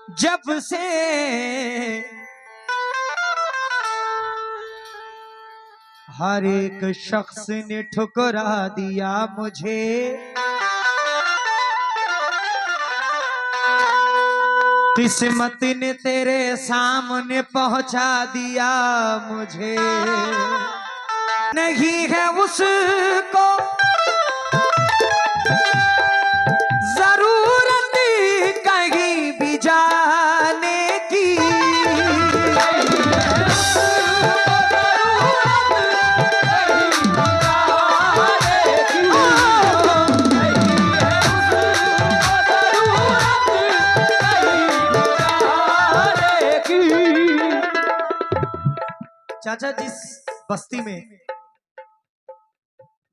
जब से हर एक शख्स ने ठुकरा दिया मुझे, किस्मत ने तेरे सामने पहुंचा दिया मुझे। नहीं है उसको जरूरत कहीं भी जाने की, चाचा जिस बस्ती में,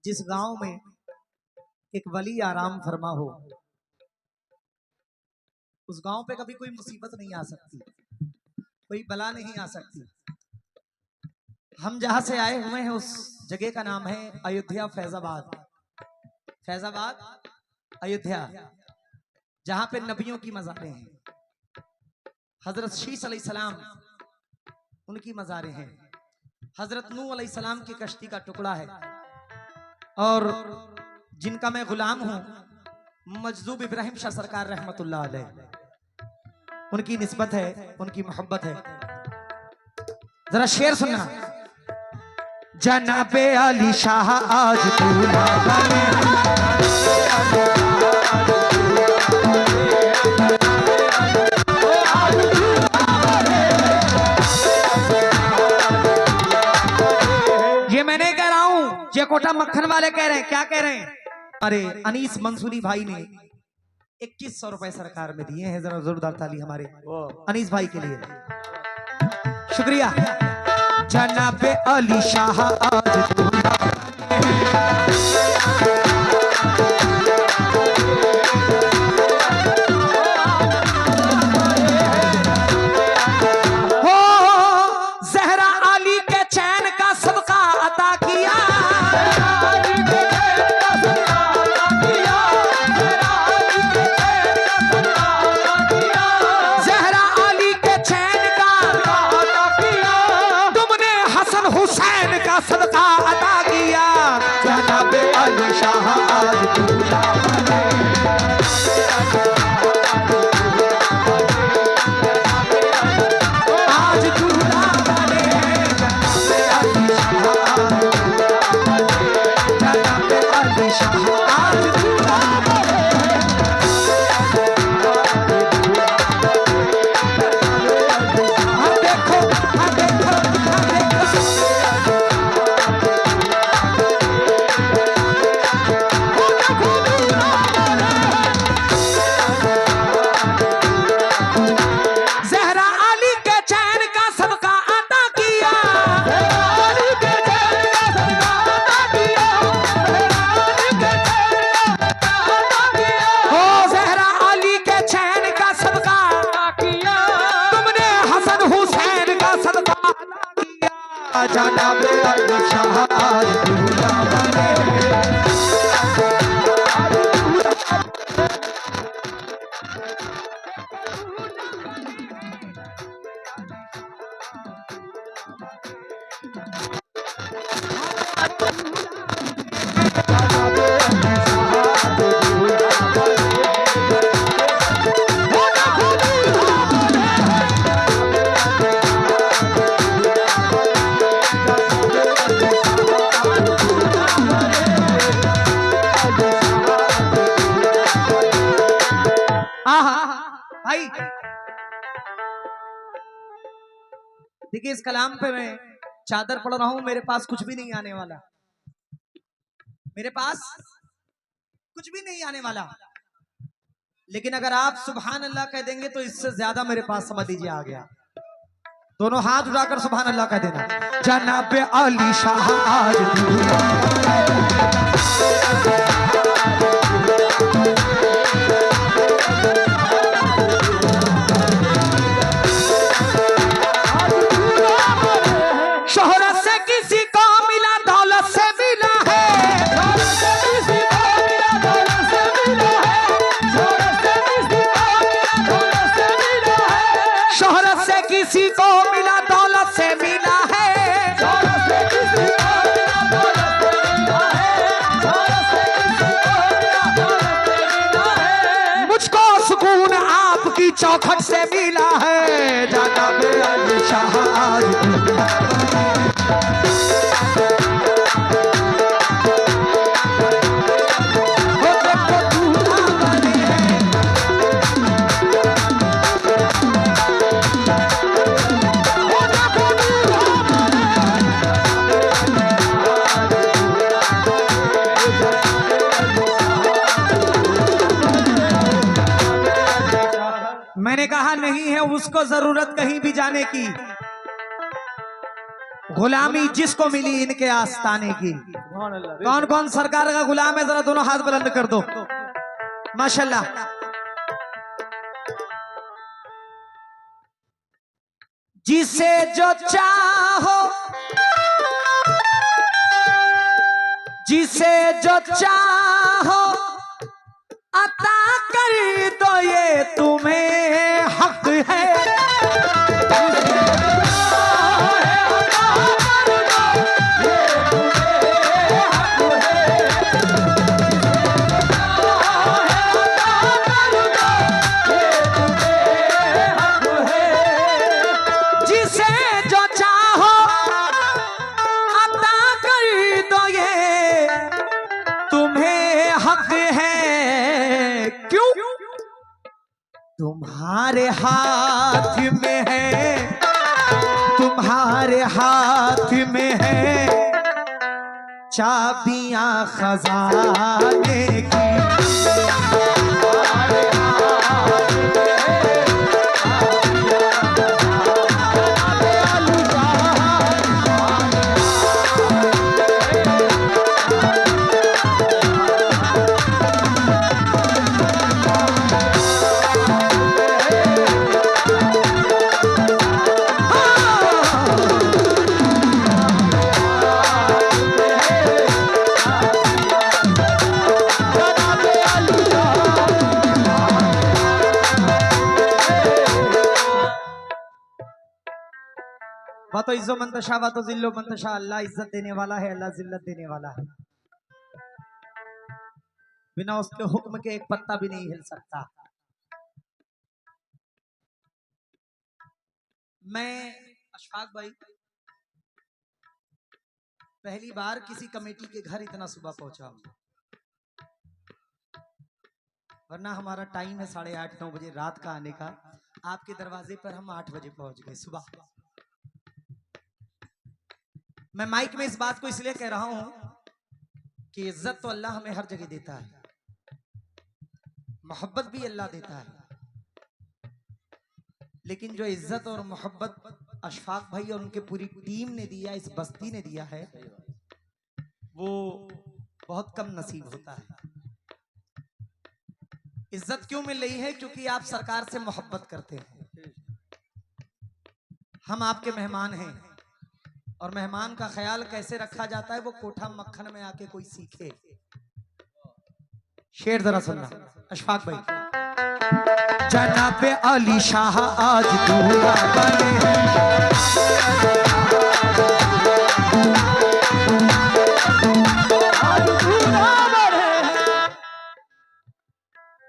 जिस गांव में एक वली आराम फरमा हो, उस गांव पे कभी कोई मुसीबत नहीं आ सकती, कोई बला नहीं आ सकती। हम जहां से आए हुए हैं उस जगह का नाम है अयोध्या, फैजाबाद। फैजाबाद अयोध्या, जहां पे नबियों की मज़ारें हैं। हजरत शीश अलैहिस्सलाम उनकी मज़ारें हैं। हजरत नूह अलैहिस्सलाम की कश्ती का टुकड़ा है। और जिनका मैं गुलाम हूं, मजदूब इब्राहिम शाह सरकार रहमतुल्लाह अलैह, उनकी निस्बत है, उनकी मोहब्बत है। जरा शेर सुनना। जनाबे अली शाह आज पूरा बने, ये मैंने कह रहा हूं, ये कोटा मक्खन वाले कह रहे हैं। क्या कह रहे हैं? अरे अनीस मंसूरी भाई ने 2100 रुपए सरकार में दिए हैं। जरा जोरदार ताली हमारे अनीस भाई के लिए, शुक्रिया। जनाबे अली शाह आज हो जहरा अली के चैन का सदका अता किया, जहरा अली के चैन का अता किया, तुमने हसन हुसैन का सदका अता किया। जनाबे अली शाह आज पूरा बने, आज दूल्हा बने, जनाबे अली शाह आज दूल्हा बने। हाँ देखो, हाँ देखो, हाँ देखो, जहरा अली के चैन का सदका अता किया, हो जहरा अली के चैन का सदका अता किया, तुमने हसन हुसैन का सदका अता किया। जनाबे अली शाह आज दूल्हा बने, भाई देखिए, इस कलाम पे मैं चादर पढ़ रहा हूं, मेरे पास कुछ भी नहीं आने वाला, मेरे पास कुछ भी नहीं आने वाला। लेकिन अगर आप सुभान अल्लाह कह देंगे तो इससे ज्यादा मेरे पास समझ लीजिए आ गया। दोनों हाथ उठाकर सुभान अल्लाह कह देना। जनाबे अली शाह आज शोहरत से किसी को मिला, दौलत से मिला है, किसी को मिला दौलत से मिला है, दौलत से किसी को मिला दौलत से मिला है, दौलत से किसी को मिला दौलत से मिला है। मुझको सुकून आपकी चौखट से मिला है, जनाब अली शाह आज मैंने कहा नहीं है उसको जरूरत कहीं भी जाने की, गुलामी जिसको मिली इनके आस्ताने की। कौन कौन सरकार का गुलाम है, जरा दोनों हाथ बुलंद कर दो। माशाल्लाह। जिसे जो चाहो, जिसे जो चाहो अता कर दो, ये तुम्हें हक है। तुम्हारे हाथ में है, तुम्हारे हाथ में है चाबियां खजाने की। तो इज्जो मंतशा वा तो जिल्लो मंतशा, अल्लाह इज्जत देने वाला है, अल्लाह जिल्लत देने वाला है। बिना उसके हुक्म के एक पत्ता भी नहीं हिल सकता। मैं अशफाक भाई पहली बार किसी कमेटी के घर इतना सुबह पहुंचा हूं, वरना हमारा टाइम है 8:30-9 बजे रात का आने का। आपके दरवाजे पर हम 8 बजे पहुंच गए सुबह। मैं माइक में इस बात को इसलिए कह रहा हूं कि इज्जत तो अल्लाह हमें हर जगह देता है, मोहब्बत भी अल्लाह देता है, लेकिन जो इज्जत और मोहब्बत अशफाक भाई और उनके पूरी टीम ने दिया, इस बस्ती ने दिया है, वो बहुत कम नसीब होता है। इज्जत क्यों मिल रही है? क्योंकि आप सरकार से मोहब्बत करते हैं। हम आपके मेहमान हैं और मेहमान का ख्याल कैसे रखा जाता है वो कोठा मक्खन में आके कोई सीखे। शेर जरा सुनना अशफाक भाई। जनाब अली शाह आज दूल्हा बने,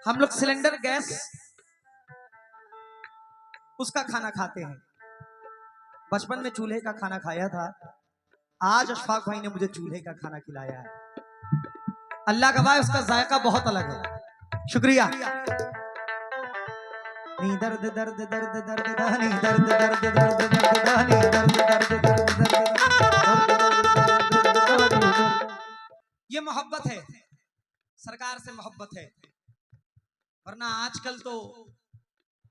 हम लोग सिलेंडर गैस उसका खाना खाते हैं, बचपन में चूल्हे का खाना खाया था, आज अशफाक भाई ने मुझे चूल्हे का खाना खिलाया है। अल्लाह गवाह उसका जायका बहुत अलग है। शुक्रिया। नी दर्द दर्द दर्द दर्द दानी दर्द दर्द दर्द दर्द दानी दर्द दर्द दर्द दर्द। ये मोहब्बत है, सरकार से मोहब्बत है, वरना आजकल तो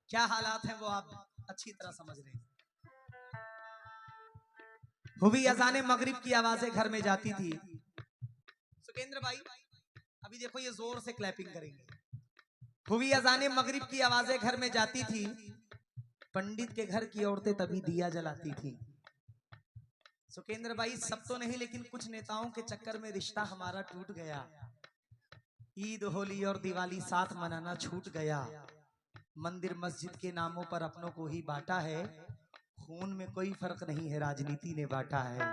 क्या हालात हैं वो आप अच्छी तरह समझ रहे हैं। हुई अजाने मगरिब की आवाजें घर में जाती थी। सुकेंद्र भाई अभी देखो ये जोर से क्लैपिंग करेंगे। हुई अजाने मगरिब की आवाजें घर में जाती थी, पंडित के घर की औरतें तभी दिया जलाती थी। सुकेंद्र भाई सब तो नहीं, लेकिन कुछ नेताओं के चक्कर में रिश्ता हमारा टूट गया। ईद होली और दिवाली साथ मनाना छूट गया। मंदिर मस्जिद के नामों पर अपनों को ही बांटा है, खून में कोई फर्क नहीं है, राजनीति ने बांटा है।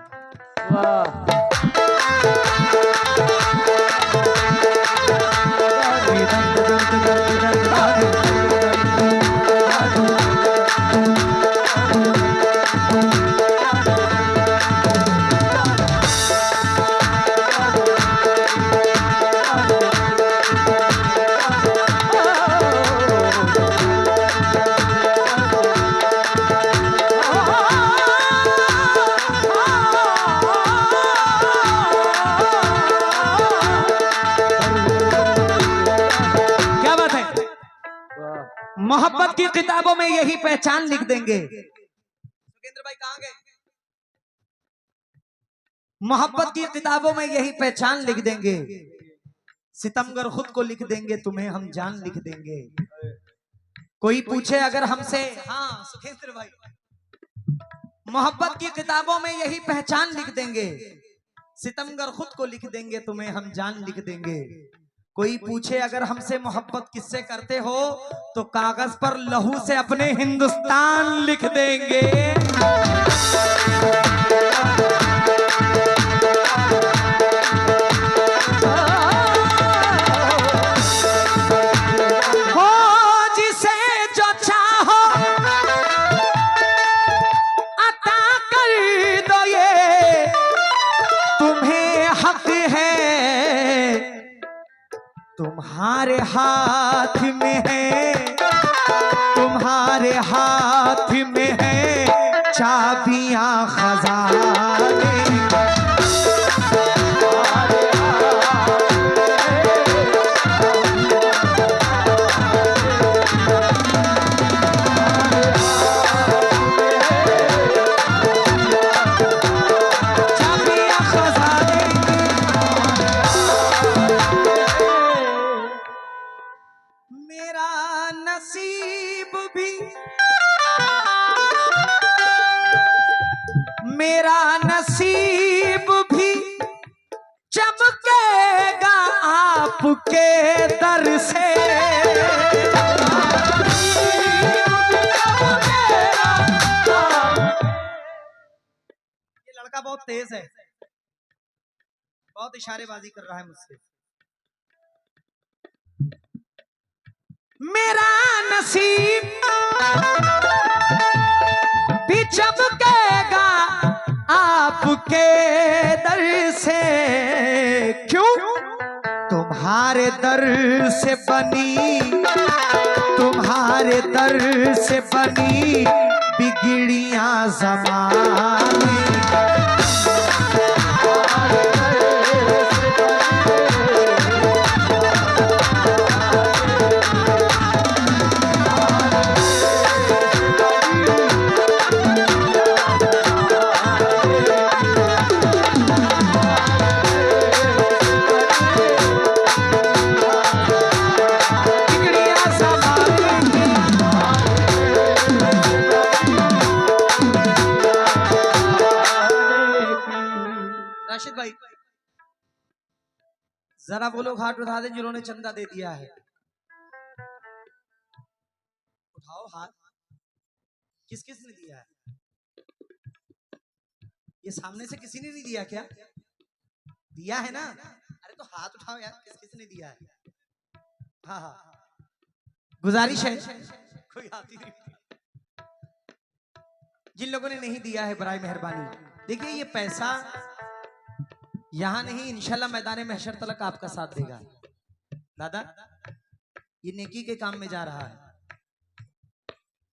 मोहब्बत की किताबों में यही पहचान लिख देंगे। सुरेंद्र भाई कहां गए? मोहब्बत की किताबों में यही पहचान लिख देंगे। सितमगर खुद को लिख देंगे, तुम्हें हम जान लिख देंगे। कोई पूछे अगर हमसे, हाँ सुरेंद्र भाई, मोहब्बत की किताबों में यही पहचान लिख देंगे। सितमगर खुद को लिख देंगे, तुम्हें हम जान लिख देंगे। कोई पूछे अगर हमसे मोहब्बत किससे करते हो, तो कागज पर लहू से अपने हिंदुस्तान लिख देंगे। हो जिसे जो चाहो अता कर दो, ये तुम्हें हक है, तुम्हारे हाथ में है, तुम्हारे हाथ में है चाबियां खजाने। मेरा नसीब भी चमकेगा आपके दर से। ये लड़का बहुत तेज है, बहुत इशारेबाजी कर रहा है मुझसे। मेरा नसीब भी चमकेगा आपके दर से। क्यों? तुम्हारे दर से बनी, तुम्हारे दर से बनी बिगड़ियां ज़माने। राशिद भाई जरा वो लोग हाथ उठा दें जिन्होंने चंदा दे दिया है। उठाओ हाथ, किस किस ने दिया है? ये सामने से किसी ने नहीं दिया क्या? दिया है ना? अरे तो हाथ उठाओ यार, किस किस ने दिया है? हाँ हाँ, गुजारिश है, कोई हाथ ही नहीं। जिन लोगों ने नहीं दिया है बराए मेहरबानी, देखिए ये पैसा यहां नहीं, इंशाल्लाह मैदान महशर तक आपका साथ देगा। दादा ये नेकी के काम में जा रहा है।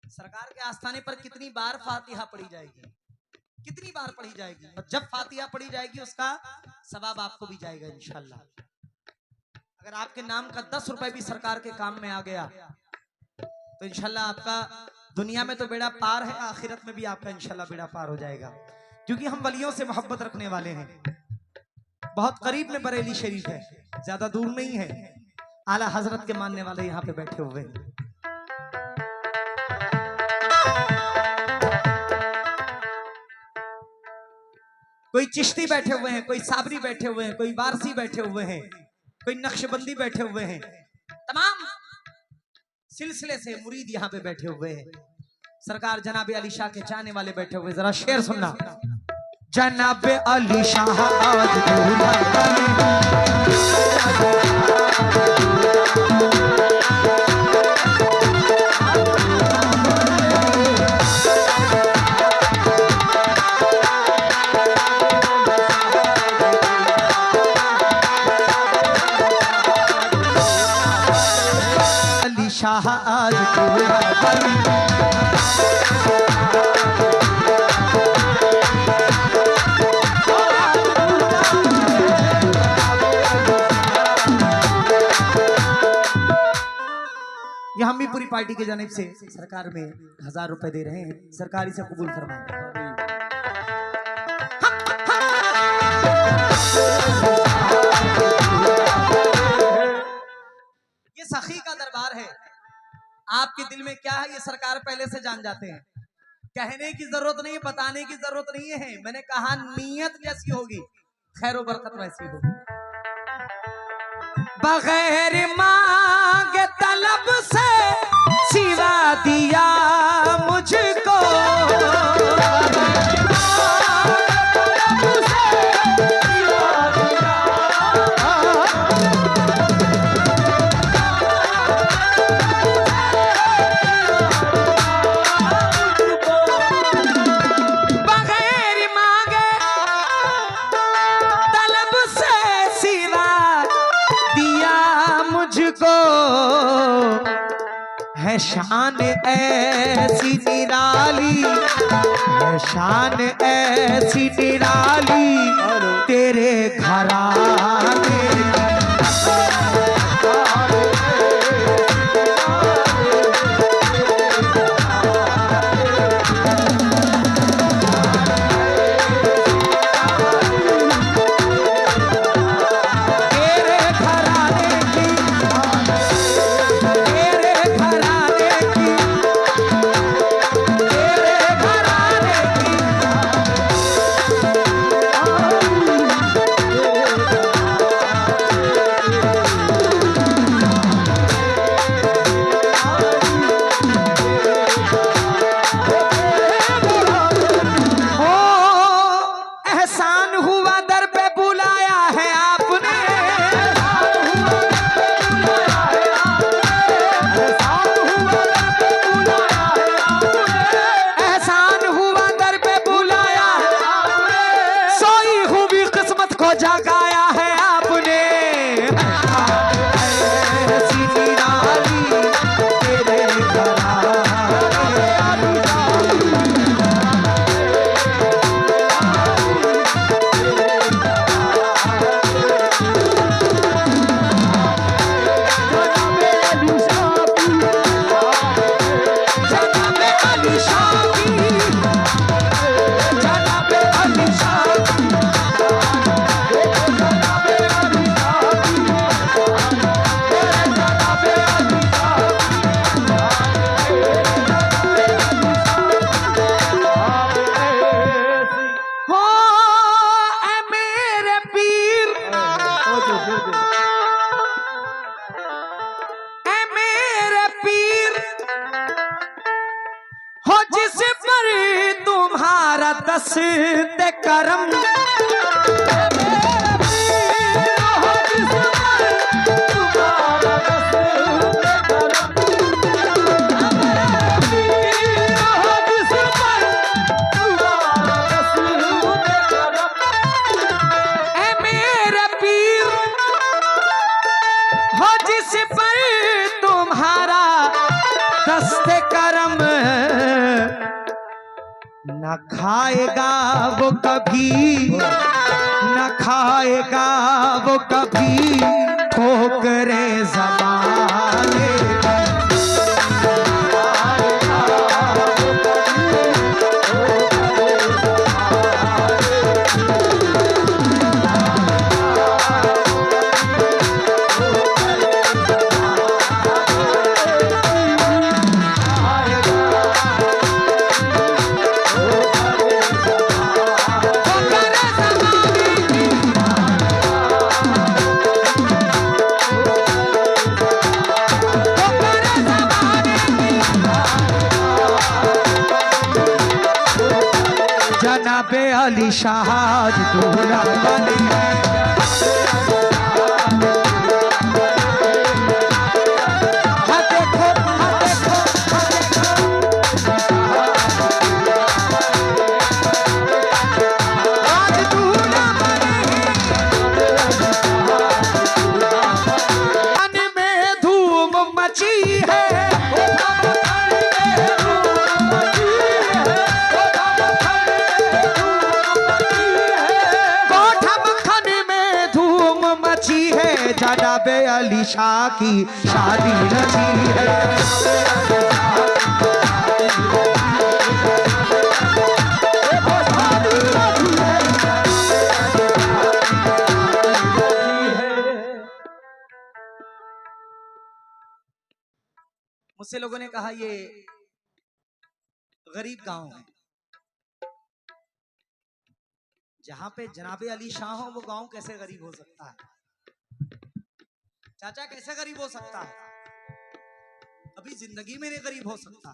सरकार के आस्थाने पर कितनी बार फातिहा पढ़ी जाएगी, कितनी बार पढ़ी जाएगी, और जब फातिहा पढ़ी जाएगी उसका सवाब आपको भी जाएगा इंशाल्लाह। अगर आपके नाम का 10 रुपए भी सरकार के काम में आ गया तो इंशाल्लाह आपका दुनिया में तो बेड़ा पार है, आखिरत में भी आपका इंशाल्लाह बेड़ा पार हो जाएगा। क्योंकि हम वलियों से मोहब्बत रखने वाले हैं। बहुत करीब में बरेली शरीफ है, ज्यादा दूर नहीं है। आला हजरत के मानने वाले यहाँ पे बैठे हुए हैं। कोई चिश्ती बैठे हुए हैं, कोई साबरी बैठे हुए हैं, कोई वारसी बैठे हुए हैं, कोई नक्शबंदी बैठे हुए हैं। तमाम सिलसिले से मुरीद यहाँ पे बैठे हुए हैं। सरकार जनाब अली शाह के चाहने वाले बैठे हुए, जरा शेर सुनना। जनाब अली शाह आज दूल्हा अली शाह आज दूल्हा ये हम भी पूरी पार्टी की जानिब से सरकार में 1000 रुपए दे रहे हैं, सरकार इसे कबूल फरमाए। ये सखी का दरबार है, आपके दिल में क्या है ये सरकार पहले से जान जाते हैं। कहने की जरूरत नहीं, बताने की जरूरत नहीं है। मैंने कहा नीयत जैसी होगी खैर बरकत वैसी होगी। बगैर मांगे तलब से सिवा दिया मुझको, बगैर मांगे तलब से सिवा दिया मुझको, है शान ऐसी निराली, है शान ऐसी निराली तेरे घराने दस्ते करम, दस्ते करम न खाएगा वो कभी, न खाएगा वो कभी ठोकरे ज़माने। जनाबे अली शाह दूल्हा बने हैं। हाँ देखो, हाँ देखो, हाँ देखो, आज दूल्हा बने हैं। मन में धूम मची है, जनाबे अली शाह की शादी रची है। मुझसे लोगों ने कहा ये गरीब गांव है, जहां पे जनाबे अली शाह हो वो गांव कैसे गरीब हो सकता है? चाचा कैसे गरीब हो सकता है? अभी जिंदगी में नहीं गरीब हो सकता।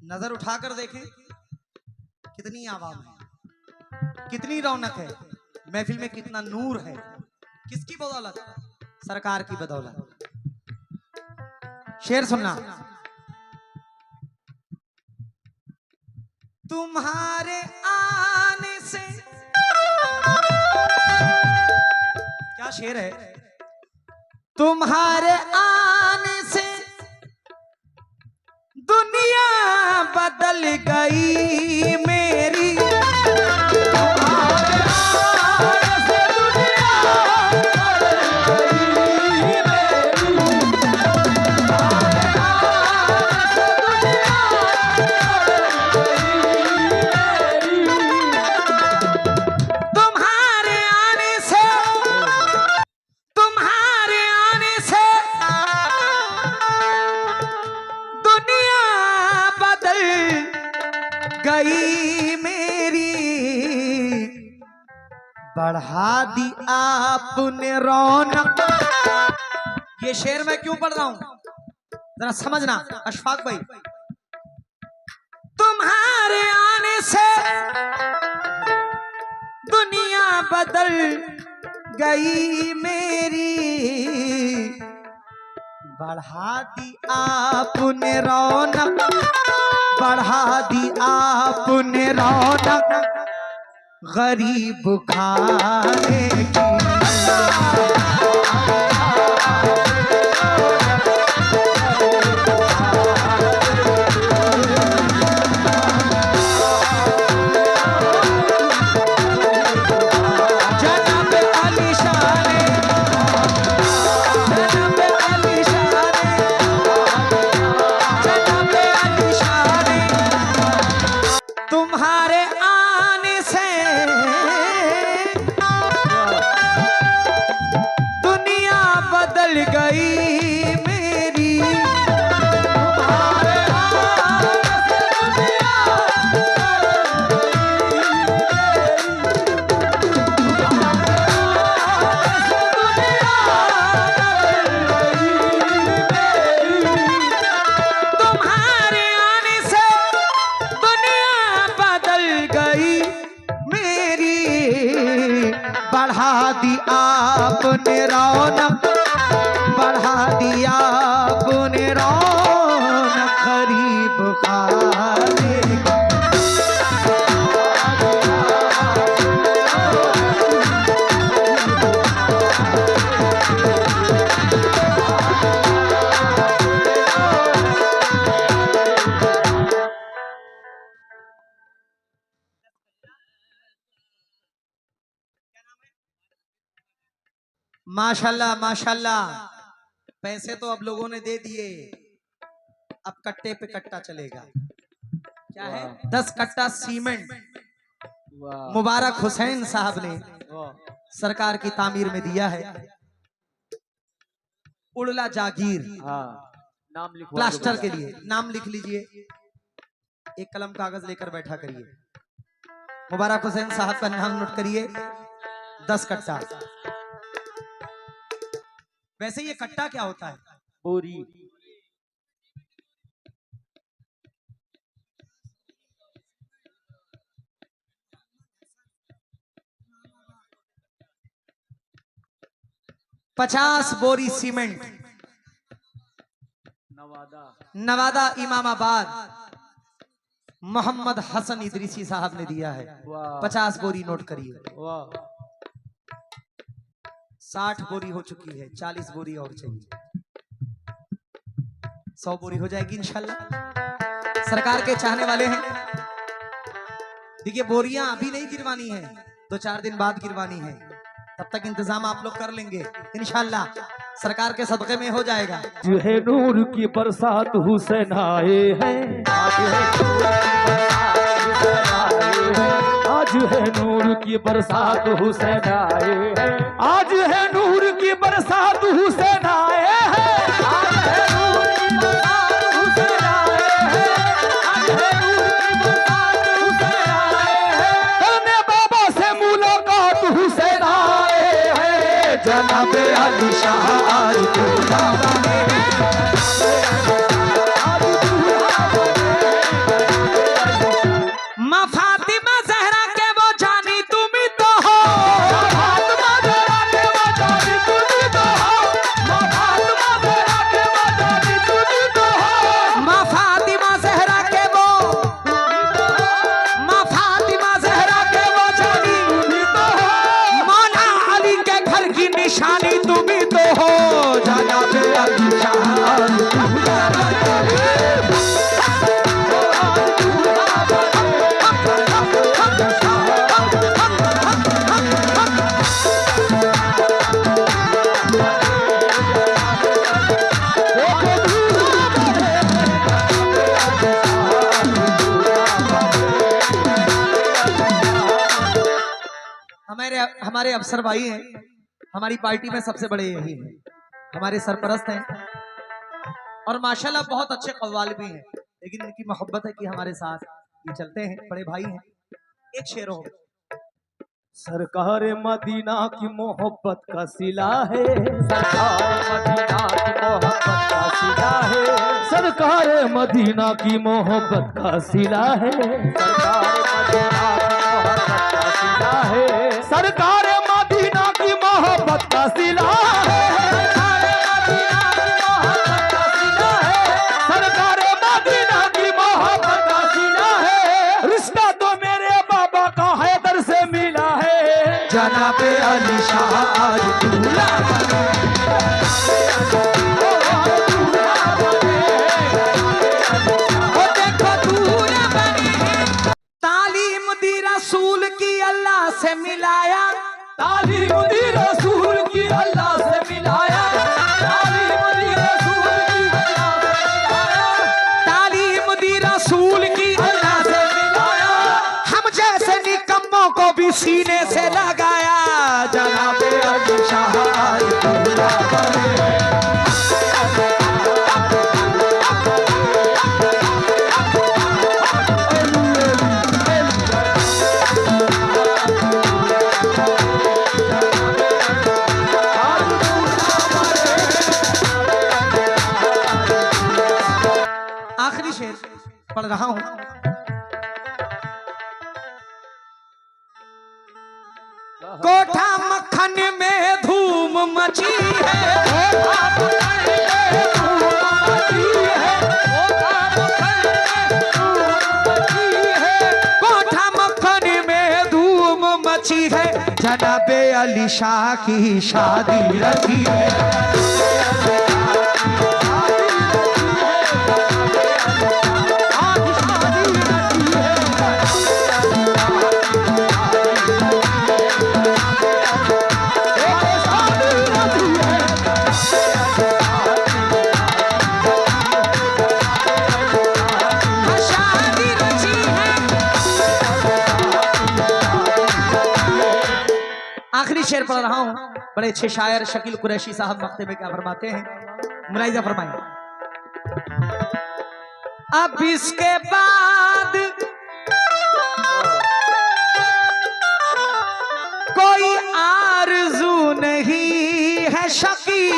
नजर उठाकर देखें कितनी आवाम है, कितनी रौनक है, महफिल में कितना नूर है। किसकी बदौलत? सरकार की बदौलत। शेर सुनना। तुम्हारे आने से, क्या शेर है? तुम्हारे आने से दुनिया बदल गई मेरी, तुम्हारे आने से दुनिया बदल गई मेरी, तुम्हारे आने से दुनिया बदल गई मेरी, बढ़ा दी आपने रौनक। ये शेर मैं क्यों पढ़ रहा हूं जरा समझना अशफाक भाई। तुम्हारे आने से दुनिया बदल गई मेरी, बढ़ा दी आपने रौनक, बढ़ा दी आपने रौनक, गरीब खाने की। तुम्हारे आने से दुनिया बदल गई मेरी, तुम्हारे आने से दुनिया बढ़ा दी आपने रौनक, बढ़ा दिया आपने रौनक, गरीब खाने की। माशाल्लाह माशाल्लाह, पैसे तो अब लोगों ने दे दिए, अब कट्टे पे कट्टा चलेगा। क्या है? 10 कट्टा सीमेंट मुबारक हुसैन साहब ने सरकार की तामीर में दिया है। उड़ला जागीर, नाम लिखवा प्लास्टर के लिए नाम लिख लीजिए, एक कलम कागज लेकर बैठा करिए। मुबारक हुसैन साहब का नाम नोट करिए, 10 कट्टा। वैसे ये कट्टा क्या होता है? बोरी। 50 बोरी सीमेंट नवादा इमामाबाद मोहम्मद हसन इदरीसी साहब ने दिया है। 50 बोरी नोट करिए। 60 बोरी हो चुकी है, 40 बोरी और चाहिए। 100 बोरी हो जाएगी इंशाल्लाह। सरकार के चाहने वाले हैं। देखिए बोरियां अभी नहीं गिरवानी है, 2-4 दिन बाद गिरवानी है। तब तक इंतजाम आप लोग कर लेंगे इंशाल्लाह, सरकार के सदक़े में हो जाएगा। जो है नूर की बरसात हुसैन आए हैं, आज है नूर की बरसात हुसैन आए हैं, आज है नूर की बरसात हुसैन आए हैं, आज है नूर की बरसात हुसैन आए हैं, आज है नूर की बरसात हुसैन आए हैं, करने बाबा से मुलाकात हुसैन आए हैं, जनाब अली शाह आज माँ फातिमा ज़हरा के वो जानी तुम ही तो हो, फातिमा ज़हरा के वो जानी तुम ही तो हो, फातिमा ज़हरा के वो जानी तुम ही तो हो, माँ फातिमा ज़हरा के वो, माँ फातिमा ज़हरा के वो जानी तुम ही तो हो, मौला अली के घर की निशानी तुम ही तो हो। जनाब अली शाह हमारे अफसर भाई हैं, हमारी पार्टी में सबसे बड़े यही हैं, हमारे सरपरस्त हैं और माशाल्लाह बहुत अच्छे कव्वाल भी हैं। लेकिन इनकी मोहब्बत है कि हमारे साथ ये चलते हैं, बड़े भाई हैं। एक शेर हो। सरकार मदीना की मोहब्बत का सिला है, सरकार मदीना की मोहब्बत का सिला है, सरकार मदीना की मोहब्बत का सिला है, सरकार मदीना की मोहब्बत का सिला है, सरकार मदीना की मोहब्बत का सिला है, रिश्ता तो मेरे बाबा का हैदर से मिला है, जनाब अली शाह आज दूल्हा तालीम दी रसूल की अल्लाह से मिलाया, तालीम दी रसूल की अल्लाह से मिलाया, तालीम दी रसूल की अल्लाह से मिलाया, तालीम दी रसूल की अल्लाह से मिलाया, हम जैसे निकम्मों को भी सीने से लगाया। जनाब अली शाह आज दूल्हा बने। आखिरी शेर पढ़ रहा हूं। कोठा मक्खन में धूम मची है, कोठा मक्खन में धूम मची है, जनाब अली शाह की शादी रखी है। आखिरी शेर पढ़ रहा हूं। बड़े अच्छे शायर शकील कुरैशी साहब मक्ते में क्या फरमाते हैं, मुलाहिजा फरमाएं। अब इसके बाद कोई आरज़ू नहीं है शकील,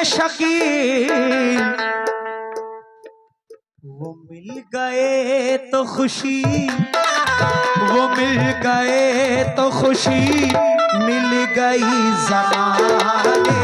शकील, वो मिल गए तो खुशी, वो मिल गए तो खुशी, मिल गई ज़माने।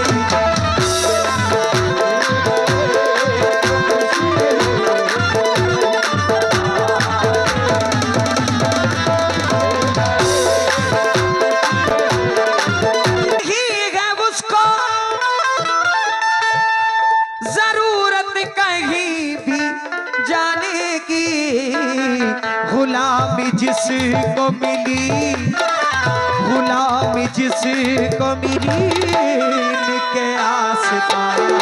गुलामी जिसको मिली, गुलामी जिसको मिली, इनके आस्ताने।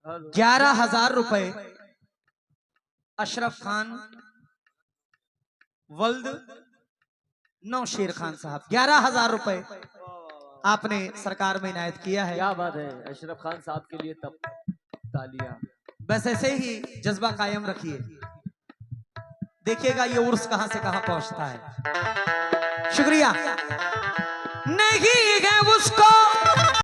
हेलो 11,000 रुपए अशरफ खान वल्द नौशेर खान साहब, 11,000 रुपए आपने सरकार में इनायत किया है। क्या बात है, अशरफ खान साहब के लिए तब तालियां। बस ऐसे ही जज्बा कायम रखिए, देखिएगा ये उर्स कहां से कहां पहुंचता है। शुक्रिया। नहीं है उसको